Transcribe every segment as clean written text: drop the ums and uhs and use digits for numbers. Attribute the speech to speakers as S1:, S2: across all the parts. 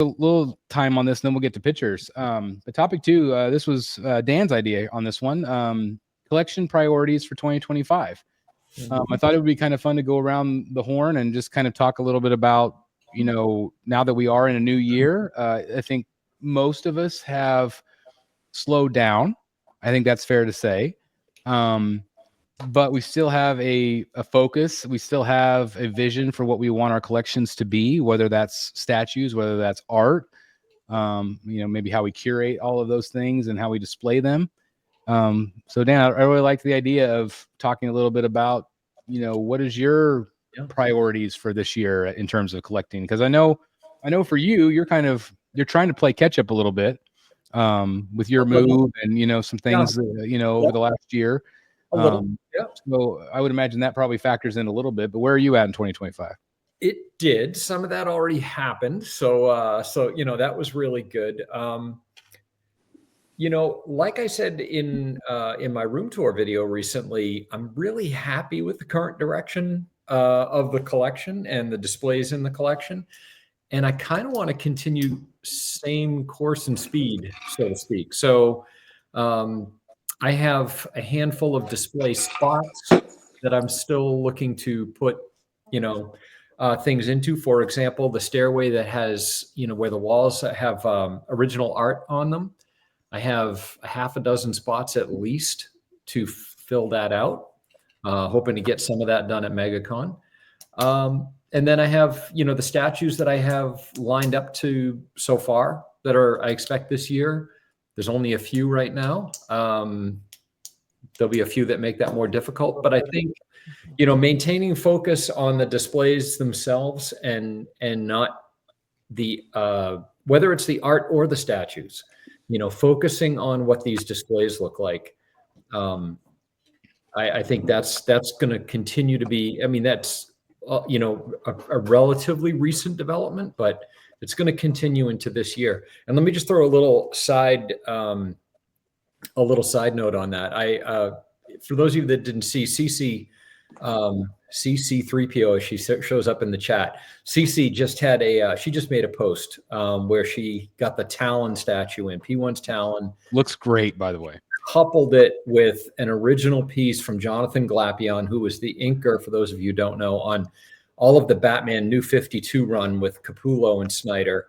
S1: a little time on this, and then we'll get to pictures. But topic 2, this was Dan's idea on this one. Collection priorities for 2025. I thought it would be kind of fun to go around the horn and just kind of talk a little bit about, now that we are in a new year, I think most of us have slowed down. I think that's fair to say. But we still have a focus. We still have a vision for what we want our collections to be, whether that's statues, whether that's art, maybe how we curate all of those things and how we display them. So Dan, I really like the idea of talking a little bit about, what is your priorities for this year in terms of collecting? Because I know for you, you're trying to play catch up a little bit with your move and, some things, over the last year. So I would imagine that probably factors in a little bit, but where are you at in 2025?
S2: It did. Some of that already happened. So that was really good. Like I said in my room tour video recently, I'm really happy with the current direction of the collection and the displays in the collection. And I kind of want to continue same course and speed, so to speak. So I have a handful of display spots that I'm still looking to put, things into. For example, the stairway that has, where the walls have original art on them. I have a half a dozen spots at least to fill that out, hoping to get some of that done at MegaCon. And then I have, the statues that I have lined up to so far that I expect this year. There's only a few right now. There'll be a few that make that more difficult, but I think, maintaining focus on the displays themselves and not the, whether it's the art or the statues, focusing on what these displays look like. I think that's going to continue to be, that's, a relatively recent development, but it's going to continue into this year. And let me just throw a little side note on that. For those of you that didn't see, CC3PO, she shows up in the chat. CC just had she just made a post where she got the Talon statue in. P1's Talon.
S1: Looks great, by the way.
S2: Coupled it with an original piece from Jonathan Glapion, who was the inker, for those of you who don't know, on all of the Batman New 52 run with Capullo and Snyder,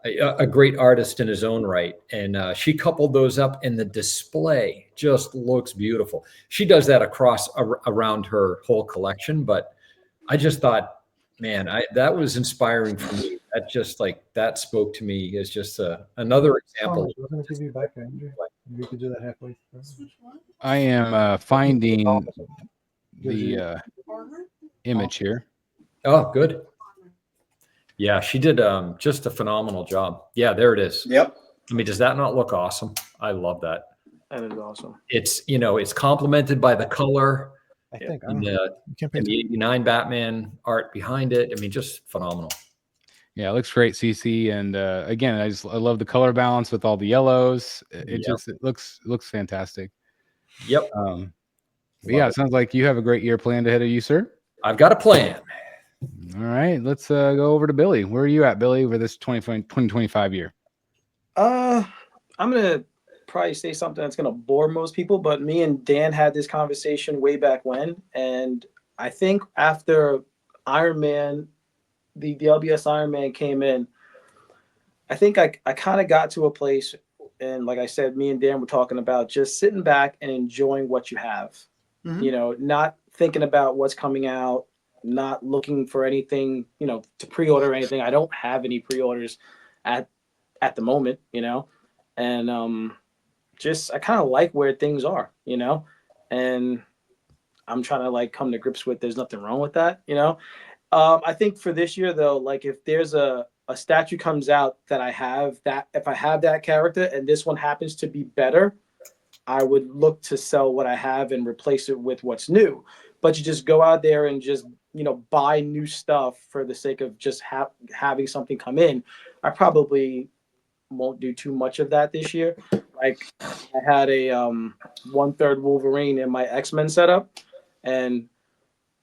S2: a great artist in his own right. And she coupled those up, and the display just looks beautiful. She does that around her whole collection, but I just thought, man, that was inspiring for me. That spoke to me as just another example.
S3: We could do that halfway through.
S1: I am finding the image here.
S2: Oh, good. Yeah, she did just a phenomenal job. Yeah, there it is.
S4: Yep.
S2: Does that not look awesome? I love that.
S3: That is awesome.
S2: It's, it's complemented by the color.
S3: I think
S2: and the 89 Batman art behind it. Just phenomenal.
S1: Yeah, it looks great, CC. And again, I love the color balance with all the yellows. It looks fantastic.
S2: Yep.
S1: But yeah, it sounds like you have a great year planned ahead of you, sir.
S2: I've got a plan.
S1: All right, let's go over to Billy. Where are you at, Billy, over this 2025 year?
S3: I'm gonna probably say something that's gonna bore most people, but me and Dan had this conversation way back when, and I think after Iron Man, the LBS Iron Man came in, I think I kind of got to a place, and like I said, me and Dan were talking about just sitting back and enjoying what you have. Mm-hmm. Not thinking about what's coming out, not looking for anything, to pre-order anything. I don't have any pre-orders at the moment, and just I kind of like where things are, and I'm trying to come to grips with there's nothing wrong with that, I think for this year though, if there's a statue comes out that if I have that character and this one happens to be better, I would look to sell what I have and replace it with what's new. But you just go out there and just, buy new stuff for the sake of just having something come in. I probably won't do too much of that this year. I had a 1/3 Wolverine in my X-Men setup, and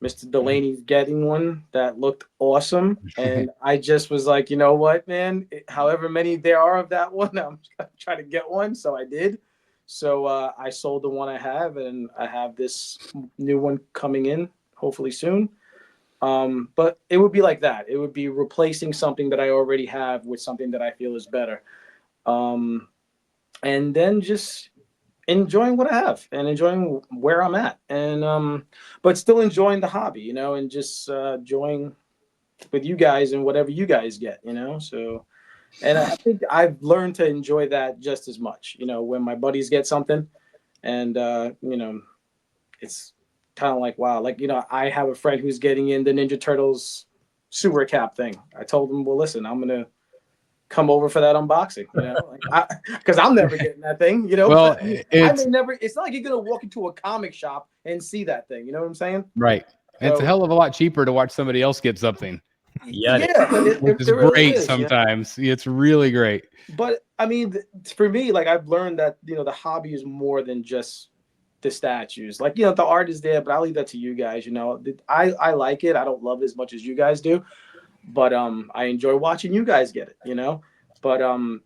S3: Mr. Delaney's getting one that looked awesome. And I just was like, you know what, man, however many there are of that one, I'm trying to get one. So I did. So I sold the one I have, and I have this new one coming in hopefully soon. But it would be like that. It would be replacing something that I already have with something that I feel is better. And then just enjoying what I have and enjoying where I'm at, and but still enjoying the hobby, and just enjoying with you guys and whatever you guys get, So, and I think I've learned to enjoy that just as much, when my buddies get something, and it's kind of like wow, like I have a friend who's getting in the Ninja Turtles sewer cap thing. I told him, well, listen, I'm gonna come over for that unboxing, because I'm never getting that thing,
S1: Well,
S3: I may never. It's not like you're gonna walk into a comic shop and see that thing. You know what I'm saying?
S1: Right.
S3: So,
S1: it's a hell of a lot cheaper to watch somebody else get something.
S2: Yeah,
S1: which is
S3: really
S1: great
S3: is,
S1: sometimes. It's really great.
S3: But I mean, for me, like I've learned that the hobby is more than just the statues. Like the art is there, but I'll leave that to you guys. I like it. I don't love it as much as you guys do. But I enjoy watching you guys get it, But to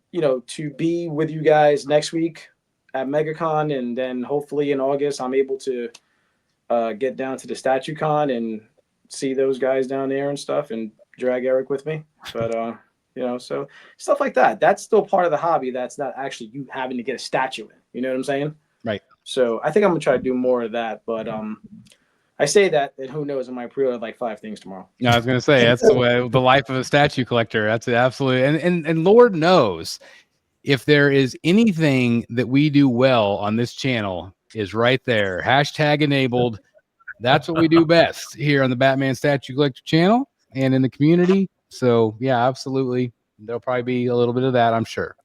S3: be with you guys next week at MegaCon, and then hopefully in August I'm able to get down to the StatueCon and see those guys down there and stuff, and drag Eric with me. But so stuff like that. That's still part of the hobby. That's not actually you having to get a statue in. You know what I'm saying?
S1: Right.
S3: So I think I'm gonna try to do more of that. But I say that, and who knows? I might pre-order like 5 things tomorrow.
S1: No, I was going to say that's the way, the life of a statue collector. That's absolutely, and Lord knows if there is anything that we do well on this channel is right there. Hashtag enabled. That's what we do best here on the Batman Statue Collector channel and in the community. So yeah, absolutely. There'll probably be a little bit of that. I'm sure.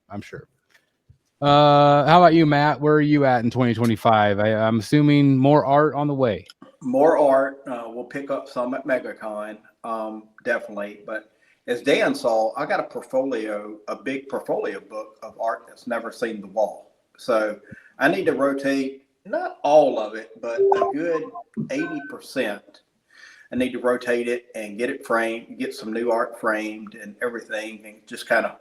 S1: How about you, Matt? Where are you at in 2025? I'm assuming more art on the way.
S4: More art. We'll pick up some at MegaCon, definitely. But as Dan saw, I got a big portfolio book of art that's never seen the wall. So I need to rotate, not all of it, but a good 80%. I need to rotate it and get it framed, get some new art framed and everything, and just kind of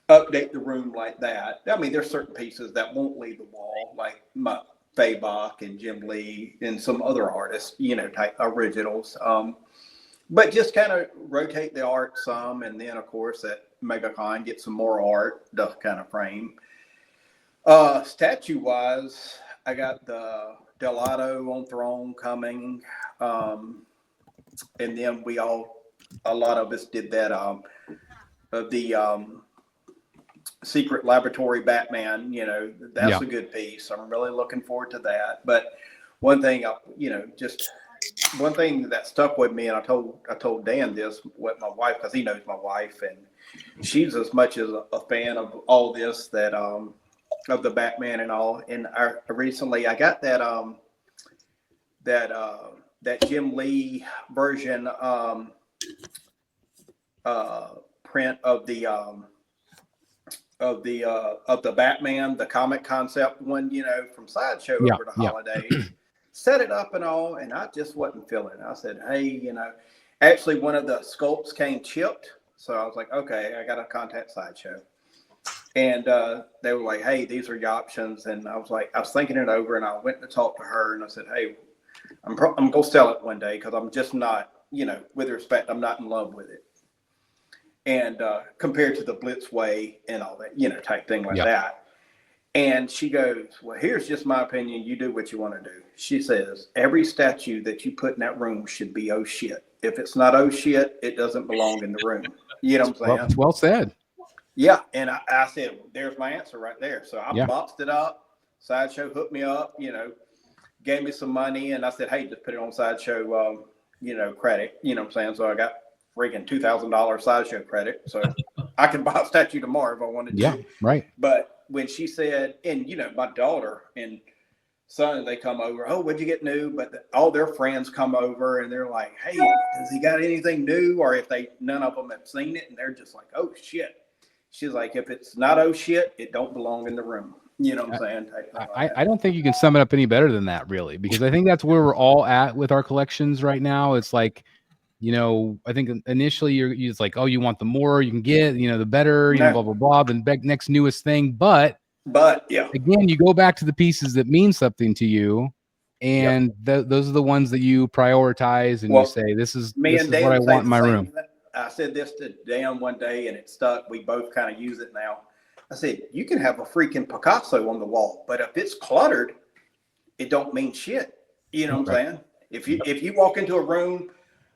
S4: update the room like that. I mean, there's certain pieces that won't leave the wall, like my Bach and Jim Lee and some other artists, type originals. But just kind of rotate the art some, and then of course at MegaCon get some more art to kind of frame. Statue wise, I got the Diehl on Throne coming, and then a lot of us did that the Secret Laboratory Batman, that's a good piece. I'm really looking forward to that. But one thing, just one thing that stuck with me, and I told Dan this with my wife, because he knows my wife, and she's as much as a fan of all this, that of the Batman and all. And recently I got that Jim Lee version print of the Batman, the comic concept one, from Sideshow over the holidays. Set it up and all, and I just wasn't feeling it. I said, hey, actually one of the sculpts came chipped, so I was like, okay, I got to contact Sideshow. And they were like, hey, these are your options. And I was thinking it over, and I went to talk to her, and I said, hey, I'm going to sell it one day, because I'm just not, with respect, I'm not in love with it. And compared to the Blitz way and all that, type thing like that. And she goes, well, here's just my opinion. You do what you want to do. She says, every statue that you put in that room should be oh shit. If it's not oh shit, it doesn't belong in the room. You know what I'm saying?
S1: Well, well said.
S4: Yeah. And I said, there's my answer right there. So I boxed it up. Sideshow hooked me up, gave me some money. And I said, hey, just put it on Sideshow, credit. You know what I'm saying? So I got freaking $2,000 Sideshow credit. So I could buy a statue tomorrow if I wanted to.
S1: Yeah, right.
S4: But when she said, and my daughter and son, they come over, oh, what'd you get new? But all their friends come over, and they're like, hey, has he got anything new? Or if none of them have seen it, and they're just like, oh shit. She's like, if it's not oh shit, it don't belong in the room. You know what I'm saying?
S1: I don't think you can sum it up any better than that, really, because I think that's where we're all at with our collections right now. It's like, I think initially you're just like, oh, you want the more you can get, the better, blah, blah, blah, the next newest thing. But
S4: yeah,
S1: again, you go back to the pieces that mean something to you. And those are the ones that you prioritize and you say, this is what I want in my room.
S4: I said this to Dan one day and it stuck. We both kind of use it now. I said, you can have a freaking Picasso on the wall, but if it's cluttered, it don't mean shit. You know what I'm saying? If you walk into a room,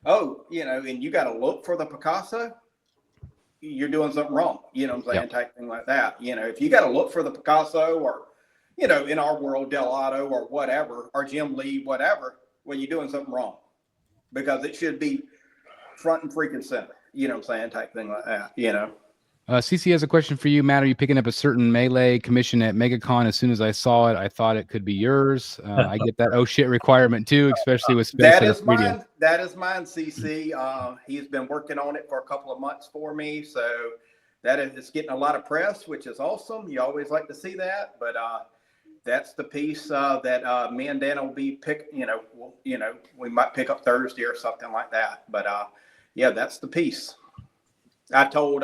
S4: and you got to look for the Picasso, you're doing something wrong. You know what I'm saying? Type thing like that. If you got to look for the Picasso or, in our world, Del or whatever, or Jim Lee, whatever, well, you're doing something wrong because it should be front and freaking center. You know what I'm saying? Type thing like that,
S1: CC has a question for you, Matt. Are you picking up a certain melee commission at MegaCon? As soon as I saw it, I thought it could be yours. I get that oh shit requirement too, especially with space.
S4: That is mine. That is mine, CC. He's been working on it for a couple of months for me, so it's getting a lot of press, which is awesome. You always like to see that, but that's the piece that me and Dan will be picking. We might pick up Thursday or something like that. But that's the piece. I told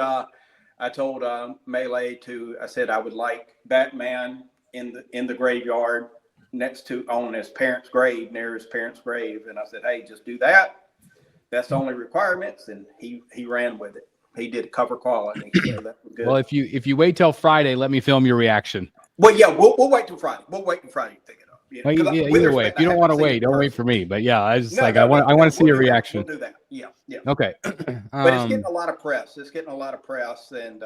S4: Melee I said I would like Batman in the graveyard on his parents' grave, near his parents' grave. And I said, hey, just do that. That's the only requirements. And he ran with it. He did cover quality. So that was good.
S1: Well, if you wait till Friday, let me film your reaction.
S4: Well, yeah, we'll wait till Friday. We'll wait till Friday to pick it up.
S1: Either way, if you don't want to wait, don't wait for me. But yeah, I just I want to see your reaction.
S4: We'll do that. Yeah.
S1: Okay.
S4: But it's getting a lot of press. And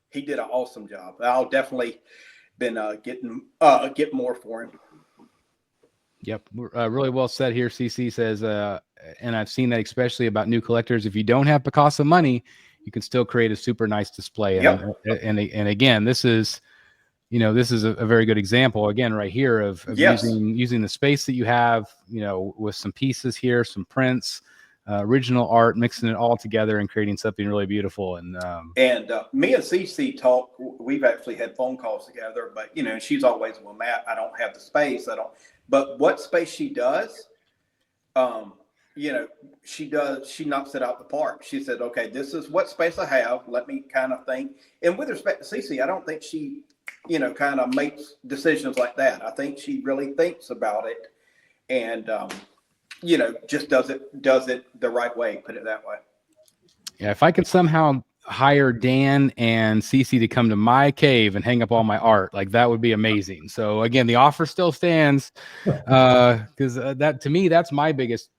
S4: he did an awesome job. I'll definitely been get more for him.
S1: Yep, really well said here. CC says, and I've seen that especially about new collectors. If you don't have Picasso money, you can still create a super nice display. And again, this is a very good example again right here of using the space that you have, with some pieces here, some prints, original art, mixing it all together and creating something really beautiful. And
S4: me and CC talk. We've actually had phone calls together, but she's always, well, Matt, I don't have the space. But what space she does, she knocks it out the park. She said, okay, this is what space I have. Let me kind of think. And with respect to CC, I don't think she, kind of makes decisions like that. I think she really thinks about it and, just does it the right way, put it that way.
S1: Yeah. If I could somehow hire Dan and CC to come to my cave and hang up all my art, like that would be amazing. So again, the offer still stands because that to me, that's my biggest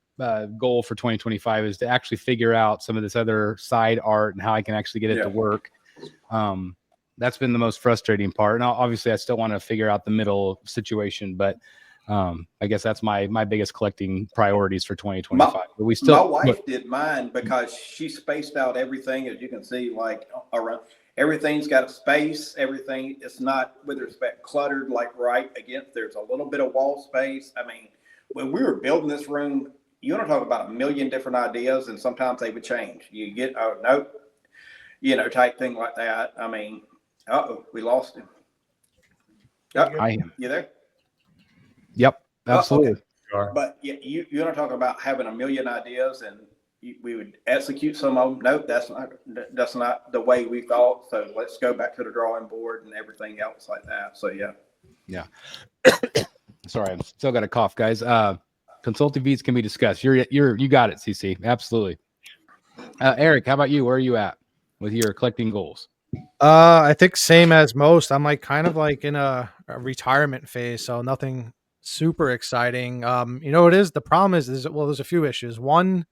S1: goal for 2025 is to actually figure out some of this other side art and how I can actually get it to work. That's been the most frustrating part. And obviously I still want to figure out the middle situation, but I guess that's my biggest collecting priorities for 2025. But
S4: my wife did mine because she spaced out everything, as you can see, like around everything's got a space. Everything is not, with respect, cluttered, like right against. There's a little bit of wall space. I mean, when we were building this room, you want to talk about a million different ideas, and sometimes they would change. You get nope, type thing like that. I mean, we lost him. You there?
S1: Yep, absolutely.
S4: Okay. But you want to talk about having a million ideas, and we would execute some of them. Nope, that's not the way we thought. So let's go back to the drawing board and everything else like that. So yeah.
S1: Sorry, I've still got a cough, guys. Consulting fees can be discussed. You got it, CC. Absolutely. Eric, how about you? Where are you at with your collecting goals?
S5: I think same as most. I'm kind of in a retirement phase, so nothing super exciting. It is. The problem is there's a few issues. One,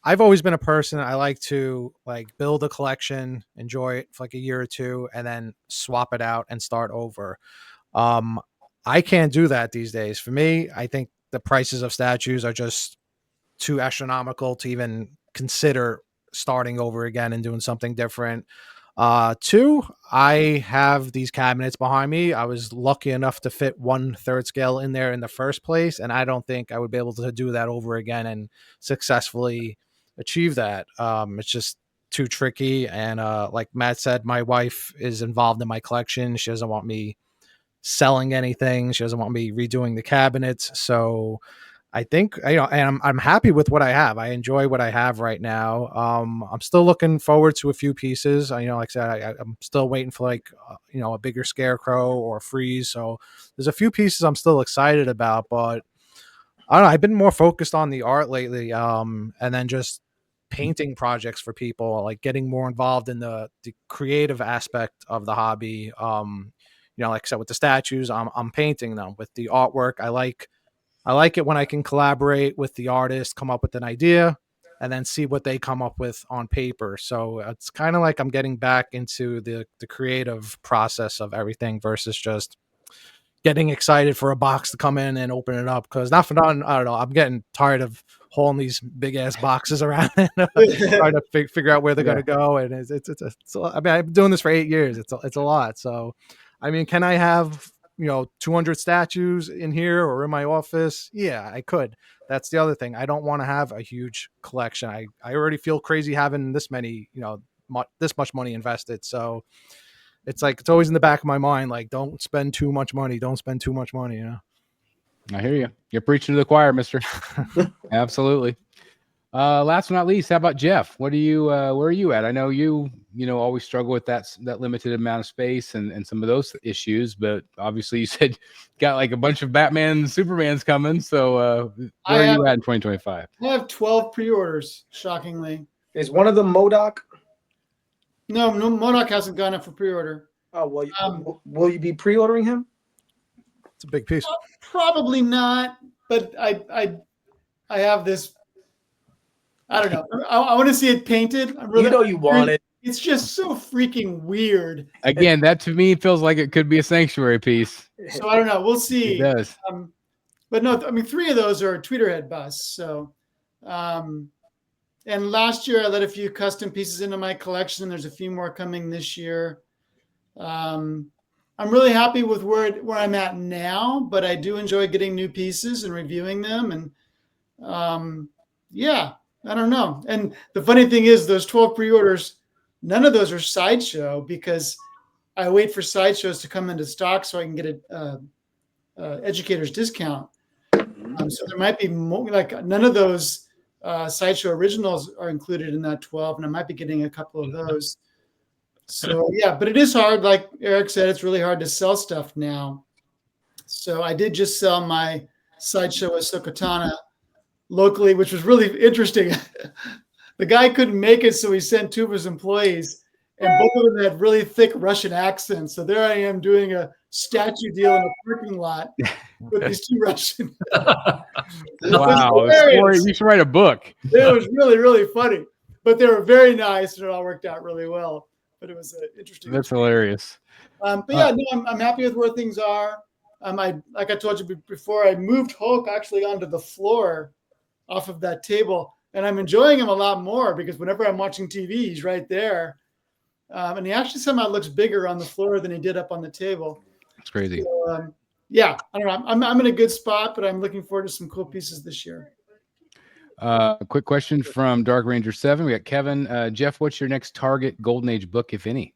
S5: I've always been a person, I like to build a collection, enjoy it for a year or two, and then swap it out and start over. I can't do that these days. For me, I think the prices of statues are just too astronomical to even consider starting over again and doing something different. Two, I have these cabinets behind me. I was lucky enough to fit 1/3 scale in there in the first place, and I don't think I would be able to do that over again and successfully achieve that. It's just too tricky. And like Matt said, my wife is involved in my collection. She doesn't want me selling anything. She doesn't want me redoing the cabinets. So I think, and I'm happy with what I have. I enjoy what I have right now. I'm still looking forward to a few pieces. Like I said, I'm still waiting for like, a bigger scarecrow or a freeze. So there's a few pieces I'm still excited about, but I don't know. I've been more focused on the art lately. And then just painting projects for people, like getting more involved in the creative aspect of the hobby. Like I said, with the statues, I'm painting them. With the artwork, I like it when I can collaborate with the artist, come up with an idea, and then see what they come up with on paper. So it's kind of like I'm getting back into the creative process of everything versus just getting excited for a box to come in and open it up. Because not for nothing, I don't know, I'm getting tired of hauling these big ass boxes around and trying to figure out where they're going to go. And it's I mean, I've been doing this for 8 years. It's a lot. So, I mean, can I have 200 statues in here or in my office? Yeah, I could. That's the other thing. I don't want to have a huge collection. I already feel crazy having this many, this much money invested. So it's like, it's always in the back of my mind, like, don't spend too much money. Don't spend too much money.
S1: I hear you. You're preaching to the choir, mister. Absolutely. Last but not least, how about Jeff? What do you, where are you at? I know you always struggle with that limited amount of space and some of those issues, but obviously you said got like a bunch of Batman and Supermans coming. So where are you at in 2025?
S6: I have 12 pre-orders, shockingly.
S3: Is one of them MODOK?
S6: No, MODOK hasn't gone up for pre-order.
S3: Oh, well, will you be pre-ordering him?
S5: It's a big piece.
S6: Probably not, but I have this. I don't know. I want to see it painted.
S3: You want it.
S6: It's just so freaking weird.
S1: Again, that to me feels like it could be a sanctuary piece.
S6: So I don't know. We'll see.
S1: It does.
S6: But no, I mean, 3 of those are Tweeterhead busts. So, and last year I let a few custom pieces into my collection. There's a few more coming this year. I'm really happy with where I'm at now, but I do enjoy getting new pieces and reviewing them. And yeah. I don't know. And the funny thing is, those 12 pre-orders, none of those are Sideshow because I wait for Sideshows to come into stock so I can get an educator's discount. So there might be more, like none of those Sideshow originals are included in that 12, and I might be getting a couple of those. So yeah, but it is hard. Like Eric said, it's really hard to sell stuff now. So I did just sell my Sideshow Ahsoka Tano locally, which was really interesting. The guy couldn't make it, so he sent 2 of his employees, and both of them had really thick Russian accents. So there I am doing a statue deal in a parking lot with these 2 Russian.
S1: Wow, you should write a book.
S6: It was really, really funny, but they were very nice, and it all worked out really well. But it was interesting.
S1: That's hilarious.
S6: But yeah, no, I'm happy with where things are. Like I told you before, I moved Hulk actually onto the floor off of that table, and I'm enjoying him a lot more because whenever I'm watching TV, he's right there. And he actually somehow looks bigger on the floor than he did up on the table.
S1: It's crazy.
S6: So, yeah, I don't know. I'm in a good spot, but I'm looking forward to some cool pieces this year.
S1: A quick question from Dark Ranger 7. We got Kevin. Jeff, what's your next target Golden Age book, if any?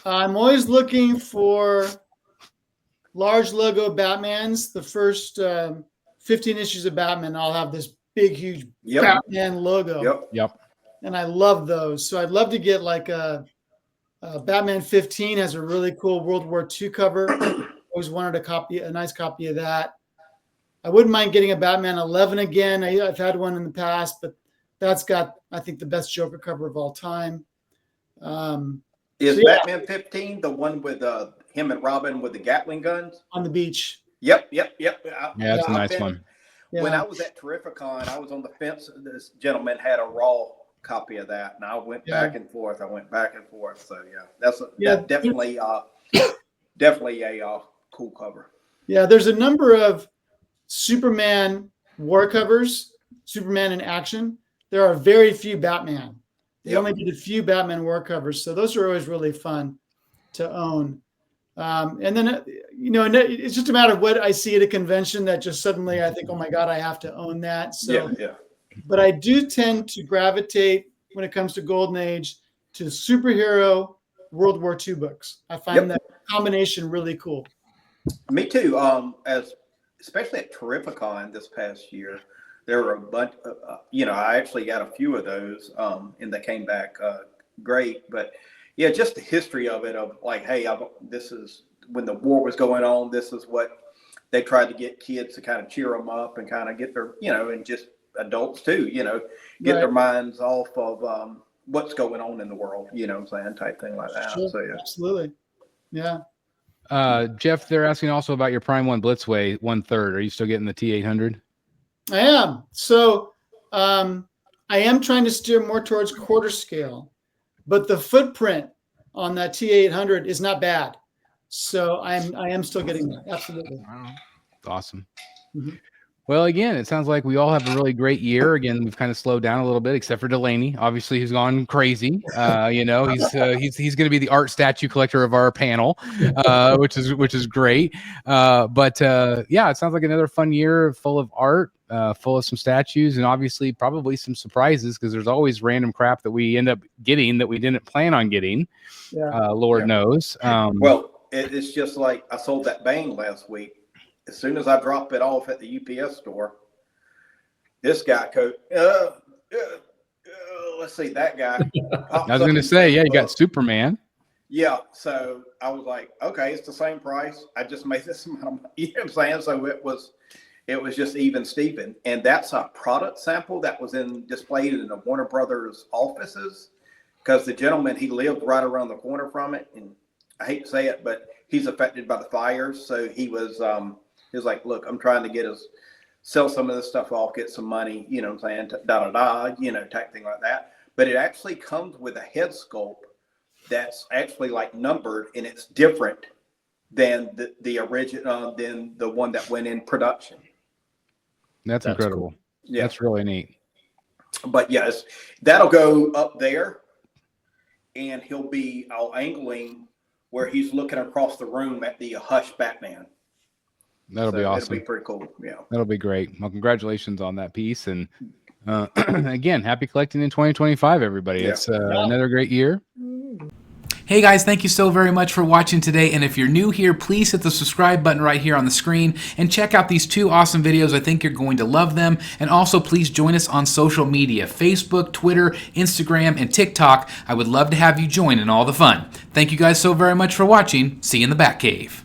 S6: I'm always looking for large logo Batmans. The first 15 issues of Batman, I'll have this big, huge Batman logo.
S1: Yep.
S6: And I love those. So I'd love to get like a Batman 15 has a really cool World War II cover. Always wanted a nice copy of that. I wouldn't mind getting a Batman 11 again. I've had one in the past, but that's got, I think, the best Joker cover of all time.
S4: Batman 15 the one with him and Robin with the Gatling guns?
S6: On the beach.
S4: Yep.
S1: Yeah, that's a nice one.
S4: When I was at Terrificon, I was on the fence. This gentleman had a raw copy of that, and I went back and forth. So yeah, that's definitely a cool cover.
S6: Yeah, there's a number of Superman war covers, Superman in action. There are very few Batman. They only did a few Batman war covers, so those are always really fun to own. And then, it's just a matter of what I see at a convention that just suddenly I think, oh my God, I have to own that. So, but I do tend to gravitate when it comes to Golden Age to superhero World War II books. I find that combination really cool.
S4: Me too. Especially at Terrificon this past year, there were a bunch. I actually got a few of those, and they came back great. But yeah, just the history of it, of like, hey, this is when the war was going on. This is what they tried to get kids to kind of cheer them up and kind of get their, and just adults too, get their minds off of what's going on in the world, what I'm saying, type thing like that.
S6: Sure,
S4: so yeah,
S6: absolutely, yeah.
S1: Jeff, they're asking also about your Prime 1 Blitzway 1/3. Are you still getting the T800?
S6: I am. So I am trying to steer more towards quarter scale, but the footprint on that T800 is not bad. So I am still getting that. Absolutely.
S1: Wow. Awesome.
S6: Mm-hmm.
S1: Well, again, it sounds like we all have a really great year. Again, we've kind of slowed down a little bit, except for Delaney. Obviously, he's gone crazy. He's going to be the art statue collector of our panel, which is great. It sounds like another fun year full of art, full of some statues, and obviously probably some surprises, because there's always random crap that we end up getting that we didn't plan on getting. Lord knows.
S4: It's just like I sold that Bane last week. As soon as I drop it off at the UPS store, this guy let's see, that guy.
S1: I was going to say, you got Superman.
S4: Yeah, so I was like, okay, it's the same price. I just made this amount of money. You know what I'm saying? So it was just even Steven. And that's a product sample that was displayed in the Warner Brothers offices, because the gentleman, he lived right around the corner from it. And I hate to say it, but he's affected by the fires. So he was like, look, I'm trying to sell some of this stuff off, get some money, you know what I'm saying, type thing like that. But it actually comes with a head sculpt that's actually like numbered, and it's different than the original, than the one that went in production.
S1: That's incredible. Cool. Yeah, that's really neat.
S4: But yes, that'll go up there, and I'll angling where he's looking across the room at the Hush Batman.
S1: That'll be awesome.
S4: It'll be pretty cool. Yeah,
S1: that'll be great. Well, congratulations on that piece, and again, happy collecting in 2025, everybody. It's another great year.
S7: Hey guys, thank you so very much for watching today, and if you're new here, please hit the subscribe button right here on the screen and check out these 2 awesome videos. I think you're going to love them. And also please join us on social media, Facebook, Twitter, Instagram, and TikTok. I would love to have you join in all the fun. Thank you guys so very much for watching. See you in the Batcave.